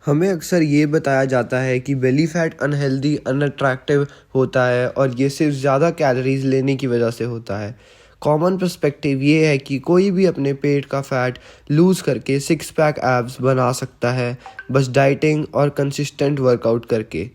हमें अक्सर ये बताया जाता है कि बेली फैट अनहेल्दी अनअट्रैक्टिव होता है और ये सिर्फ ज़्यादा कैलोरीज लेने की वजह से होता है। कॉमन पर्सपेक्टिव ये है कि कोई भी अपने पेट का फैट लूज़ करके सिक्स पैक एब्स बना सकता है, बस डाइटिंग और कंसिस्टेंट वर्कआउट करके।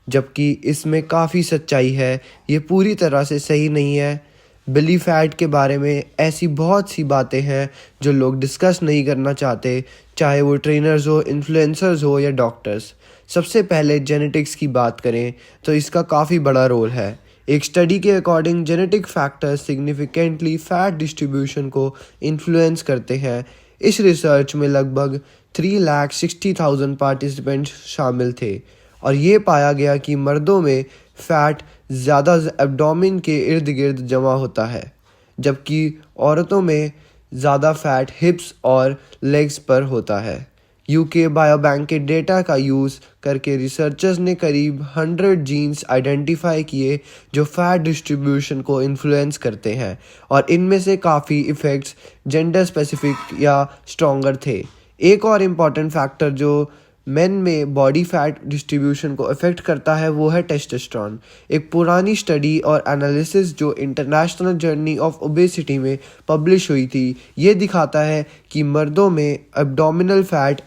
जबकि इसमें काफ़ी सच्चाई है, ये पूरी तरह से सही नहीं है। बेली फैट के बारे में ऐसी बहुत सी बातें हैं जो लोग डिस्कस नहीं करना चाहते, चाहे वो ट्रेनर्स हो, इन्फ्लुएंसर्स हो या डॉक्टर्स। सबसे पहले जेनेटिक्स की बात करें तो इसका काफ़ी बड़ा रोल है। एक स्टडी के according genetic factors significantly fat distribution को इन्फ्लुएंस करते हैं। इस रिसर्च में लगभग 3,60,000 पार्टिसिपेंट्स शामिल थे और ये पाया गया कि मर्दों में फ़ैट ज़्यादा एब्डोमेन के इर्द गिर्द जमा होता है, जबकि औरतों में ज़्यादा फ़ैट हिप्स और लेग्स पर होता है। यूके बायोबैंक के डेटा का यूज़ करके रिसर्चर्स ने करीब 100 जीन्स आइडेंटिफाई किए जो फैट डिस्ट्रीब्यूशन को इन्फ्लुएंस करते हैं और इनमें से काफ़ी इफ़ेक्ट्स जेंडर स्पेसिफिक या स्ट्रॉन्गर थे। एक और इम्पॉर्टेंट फैक्टर जो मेन में बॉडी फैट डिस्ट्रीब्यूशन को अफेक्ट करता है वो है टेस्टोस्टेरोन। एक पुरानी स्टडी और एनालिसिस जो इंटरनेशनल जर्नी ऑफ ओबेसिटी में पब्लिश हुई थी, ये दिखाता है कि मर्दों में एब्डोमिनल फैट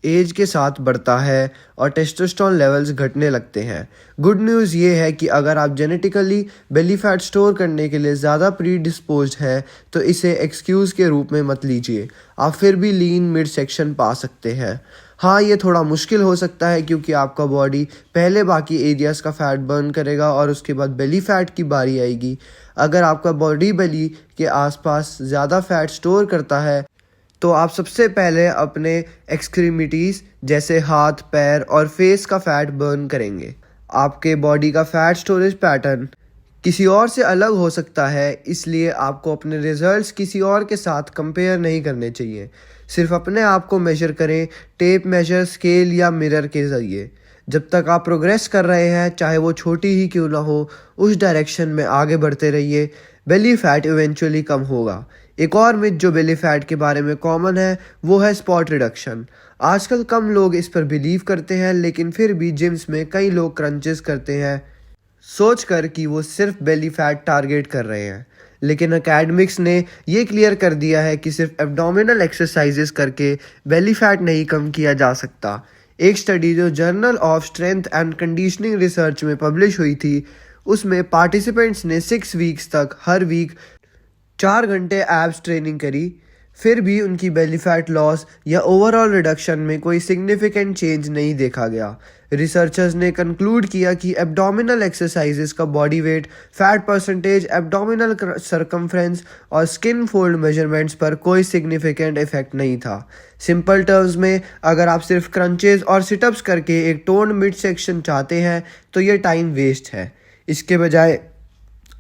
एज के साथ बढ़ता है और टेस्टोस्टेरोन लेवल्स घटने लगते हैं। गुड न्यूज़ ये है कि अगर आप जेनेटिकली बेली फैट स्टोर करने के लिए ज़्यादा प्री डिस्पोज्ड हैं तो इसे एक्सक्यूज़ के रूप में मत लीजिए। आप फिर भी लीन मिड सेक्शन पा सकते हैं। हाँ, ये थोड़ा मुश्किल हो सकता है क्योंकि आपका बॉडी पहले बाकी एरियाज़ का फ़ैट बर्न करेगा और उसके बाद बेली फ़ैट की बारी आएगी। अगर आपका बॉडी बेली के आसपास ज़्यादा फ़ैट स्टोर करता है तो आप सबसे पहले अपने एक्सट्रीमिटीज़ जैसे हाथ, पैर और फेस का फ़ैट बर्न करेंगे। आपके बॉडी का फ़ैट स्टोरेज पैटर्न किसी और से अलग हो सकता है, इसलिए आपको अपने रिजल्ट्स किसी और के साथ कंपेयर नहीं करने चाहिए। सिर्फ अपने आप को मेजर करें टेप मेजर, स्केल या मिरर के ज़रिए। जब तक आप प्रोग्रेस कर रहे हैं, चाहे वो छोटी ही क्यों ना हो, उस डायरेक्शन में आगे बढ़ते रहिए। बेली फैट इवेंचुअली कम होगा। एक और मिथ जो बेली फैट के बारे में कॉमन है वो है स्पॉट रिडक्शन। आजकल कम लोग इस पर बिलीव करते हैं, लेकिन फिर भी जिम्स में कई लोग क्रंचेस करते हैं सोचकर कि वो सिर्फ बेली फैट टारगेट कर रहे हैं। लेकिन एकेडमिक्स ने ये क्लियर कर दिया है कि सिर्फ एब्डोमिनल एक्सरसाइजेस करके बेली फैट नहीं कम किया जा सकता। एक स्टडी जो journal of strength and conditioning research में पब्लिश हुई थी, उसमें पार्टिसिपेंट्स ने 6 वीक्स तक हर वीक 4 घंटे एब्स ट्रेनिंग करी, फिर भी उनकी बेली फैट लॉस या ओवरऑल रिडक्शन में कोई सिग्निफिकेंट चेंज नहीं देखा गया। रिसर्चर्स ने कंक्लूड किया कि एब्डोमिनल एक्सरसाइजेस का body weight, fat percentage, abdominal circumference और स्किन फोल्ड मेजरमेंट्स पर कोई सिग्निफिकेंट इफेक्ट नहीं था। सिंपल टर्म्स में, अगर आप सिर्फ क्रंचेज और सिटअप्स करके एक टोन मिड सेक्शन चाहते हैं तो ये टाइम वेस्ट है। इसके बजाय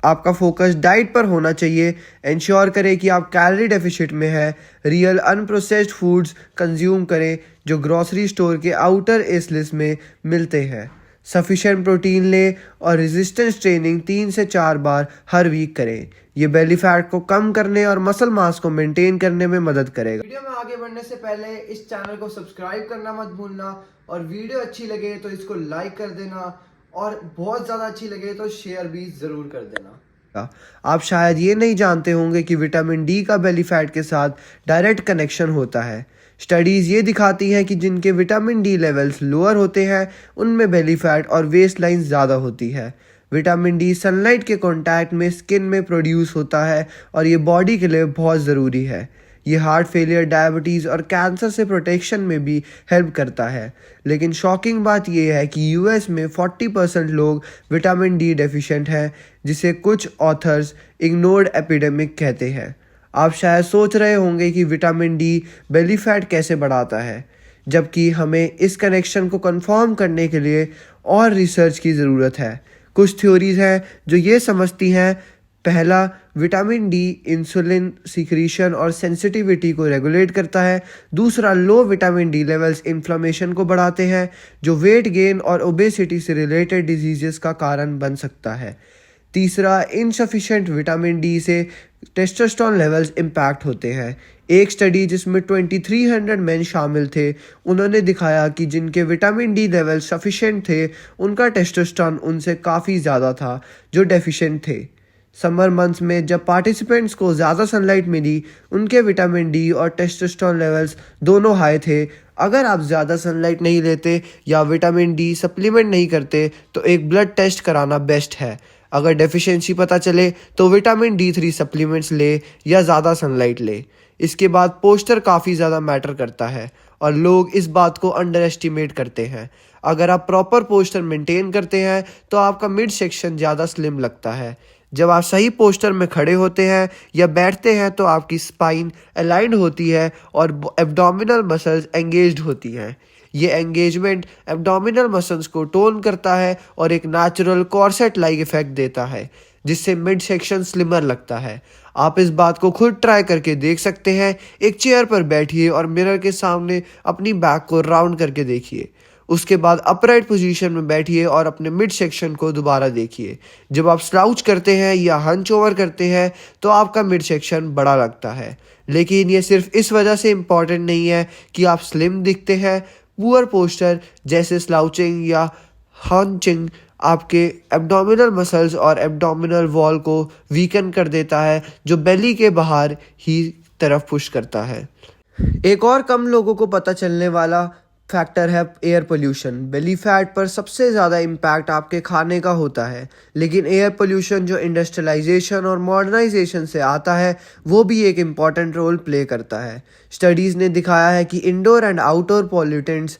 आपका फोकस डाइट पर होना चाहिए। इंश्योर करें कि आप कैलोरी डेफिसिट में है। रियल अनप्रोसेस्ड फूड्स कंज्यूम करें जो ग्रोसरी स्टोर के आउटर एस लिस्ट में मिलते हैं। सफिशिएंट प्रोटीन लें और रेजिस्टेंस ट्रेनिंग 3 से 4 बार हर वीक करें। ये बेली फैट को कम करने और मसल मास को मेंटेन करने में मदद करेगा। वीडियो में आगे बढ़ने से पहले इस चैनल को सब्सक्राइब करना मत भूलना और वीडियो अच्छी लगे तो इसको लाइक कर देना और बहुत ज़्यादा अच्छी लगे तो शेयर भी ज़रूर कर देना। आप शायद ये नहीं जानते होंगे कि विटामिन डी का बेली फैट के साथ डायरेक्ट कनेक्शन होता है। स्टडीज़ ये दिखाती हैं कि जिनके विटामिन डी लेवल्स लोअर होते हैं उनमें बेली फैट और वेस्ट लाइन ज़्यादा होती है। विटामिन डी सनलाइट के कांटेक्ट में स्किन में प्रोड्यूस होता है और ये बॉडी के लिए बहुत ज़रूरी है। ये हार्ट फेलियर, डायबिटीज़ और कैंसर से प्रोटेक्शन में भी हेल्प करता है। लेकिन शॉकिंग बात यह है कि यूएस में 40% लोग विटामिन डी डेफिशिएंट हैं, जिसे कुछ ऑथर्स इग्नोर्ड एपिडेमिक कहते हैं। आप शायद सोच रहे होंगे कि विटामिन डी बेली फैट कैसे बढ़ाता है, जबकि हमें इस कनेक्शन को कंफर्म करने के लिए और रिसर्च की ज़रूरत है। कुछ थ्योरीज हैं जो ये समझती हैं, पहला, विटामिन डी इंसुलिन सिक्रीशन और सेंसिटिविटी को रेगुलेट करता है। दूसरा, लो विटामिन डी लेवल्स इन्फ्लेमेशन को बढ़ाते हैं जो वेट गेन और ओबेसिटी से रिलेटेड डिजीजेस का कारण बन सकता है। तीसरा, इनसफिशिएंट विटामिन डी से टेस्टोस्टेरोन लेवल्स इम्पैक्ट होते हैं। एक स्टडी जिसमें 2300 मेन शामिल थे, उन्होंने दिखाया कि जिनके विटामिन डी लेवल सफिशिएंट थे, उनका टेस्टोस्टेरोन उनसे काफ़ी ज़्यादा था जो डेफिशिएंट थे। समर मंथ्स में जब पार्टिसिपेंट्स को ज़्यादा सनलाइट मिली, उनके विटामिन डी और टेस्टोस्टेरोन लेवल्स दोनों हाई थे। अगर आप ज़्यादा सनलाइट नहीं लेते या विटामिन डी सप्लीमेंट नहीं करते तो एक ब्लड टेस्ट कराना बेस्ट है। अगर डेफिशिएंसी पता चले तो विटामिन D3 सप्लीमेंट्स ले या ज़्यादा सनलाइट ले। इसके बाद पोस्टर काफ़ी ज़्यादा मैटर करता है और लोग इस बात को अंडर एस्टिमेट करते हैं। अगर आप प्रॉपर पोस्टर मेंटेन करते हैं तो आपका मिड सेक्शन ज़्यादा स्लिम लगता है। जब आप सही पोस्टर में खड़े होते हैं या बैठते हैं तो आपकी स्पाइन अलाइंड होती है और एब्डोमिनल मसल्स एंगेज्ड होती हैं। ये एंगेजमेंट एब्डोमिनल मसल्स को टोन करता है और एक नेचुरल कॉर्सेट लाइक इफेक्ट देता है, जिससे मिड सेक्शन स्लिमर लगता है। आप इस बात को खुद ट्राई करके देख सकते हैं। एक चेयर पर बैठिए और मिरर के सामने अपनी बैक को राउंड करके देखिए। उसके बाद अपराइट पोजीशन में बैठिए और अपने मिड सेक्शन को दोबारा देखिए। जब आप स्लाउच करते हैं या हंच ओवर करते हैं तो आपका मिड सेक्शन बड़ा लगता है, लेकिन ये सिर्फ इस वजह से इम्पॉर्टेंट नहीं है कि आप स्लिम दिखते हैं। पुअर पोस्टर जैसे स्लाउचिंग या हंचिंग आपके एब्डोमिनल मसल्स और एब्डोमिनल वॉल को वीकन कर देता है, जो बेली के बाहर ही तरफ पुश करता है। एक और कम लोगों को पता चलने वाला फैक्टर है एयर पोल्यूशन। बेली फैट पर सबसे ज़्यादा इम्पैक्ट आपके खाने का होता है, लेकिन एयर पोल्यूशन जो इंडस्ट्रियलाइजेशन और मॉडर्नाइजेशन से आता है वो भी एक इम्पॉर्टेंट रोल प्ले करता है। स्टडीज़ ने दिखाया है कि इंडोर एंड आउटडोर पॉल्यूटेंट्स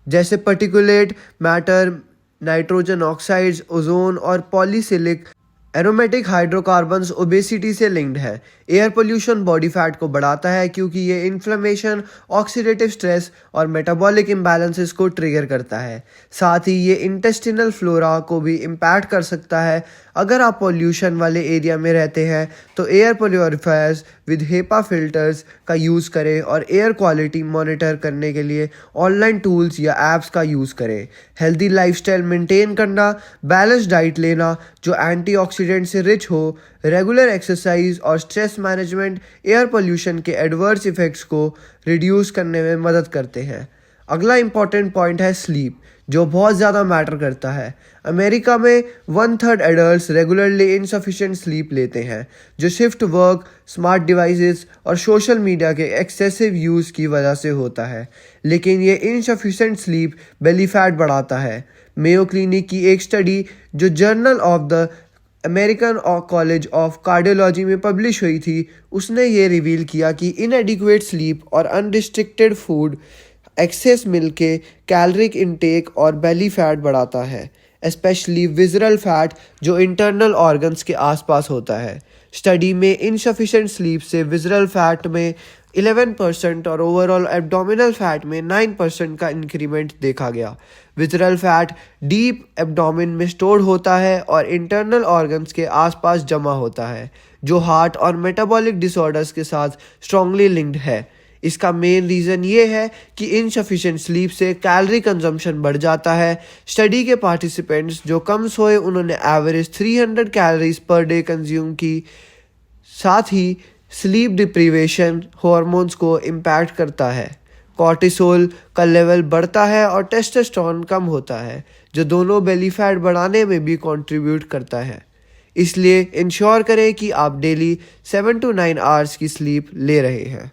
जैसे particulate matter, nitrogen oxides, ozone और पॉलीसिलिक एरोमेटिक हाइड्रोकार्बन्स ओबेसिटी से लिंक्ड है। एयर पोल्यूशन बॉडी फैट को बढ़ाता है क्योंकि ये इन्फ्लेमेशन, ऑक्सीडेटिव स्ट्रेस और मेटाबॉलिक इम्बैलेंसेस को ट्रिगर करता है। साथ ही ये इंटेस्टिनल फ्लोरा को भी इम्पैक्ट कर सकता है। अगर आप पोल्यूशन वाले एरिया में रहते हैं तो air purifiers with HEPA filters का यूज़ करें और एयर क्वालिटी मॉनिटर करने के लिए ऑनलाइन टूल्स या एप्स का यूज़ करें। हेल्दी लाइफस्टाइल मेंटेन करना, बैलेंस डाइट लेना जो एंटीऑक्सीडेंट से रिच हो, रेगुलर एक्सरसाइज और स्ट्रेस मैनेजमेंट एयर पोल्यूशन के एडवर्स इफेक्ट्स को रिड्यूस करने में मदद करते हैं। अगला इंपॉर्टेंट पॉइंट है स्लीप, जो बहुत ज़्यादा मैटर करता है। अमेरिका में 1/3 एडल्ट्स रेगुलरली इनसफिशिएंट स्लीप लेते हैं, जो शिफ्ट वर्क, स्मार्ट डिवाइसेस और सोशल मीडिया के एक्सेसिव यूज़ की वजह से होता है। लेकिन ये इनसफिशिएंट स्लीप बेली फैट बढ़ाता है। मेयो क्लिनिक की एक स्टडी जो journal of the American college of cardiology में पब्लिश हुई थी, उसने ये रिवील किया कि इनएडिक्वेट स्लीप और अनरिस्ट्रिक्टेड फूड एक्सेस मिल के कैलोरिक इनटेक और बेली फैट बढ़ाता है, स्पेशली विजरल फैट जो इंटरनल ऑर्गन्स के आसपास होता है। स्टडी में इनसफिशिएंट स्लीप से विजरल फैट में 11% और ओवरऑल एब्डोमिनल फैट में 9% का इंक्रीमेंट देखा गया। विजरल फैट डीप एब्डोमिन में स्टोर होता है और इंटरनल ऑर्गन्स के आसपास जमा होता है, जो हार्ट और मेटाबॉलिक डिसऑर्डर्स के साथ स्ट्रांगली लिंक्ड है। इसका मेन रीज़न ये है कि इनसफिशिएंट स्लीप से कैलोरी कंजम्पशन बढ़ जाता है। स्टडी के पार्टिसिपेंट्स जो कम सोए, उन्होंने average 300 calories per day consume की। साथ ही स्लीप डिप्रीवेशन हार्मोन्स को इम्पैक्ट करता है। कॉर्टिसोल का लेवल बढ़ता है और टेस्टोस्टेरोन कम होता है, जो दोनों बेली फैट बढ़ाने में भी कंट्रीब्यूट करता है। इसलिए इंश्योर करें कि आप डेली 7 to 9 आवर्स की स्लीप ले रहे हैं।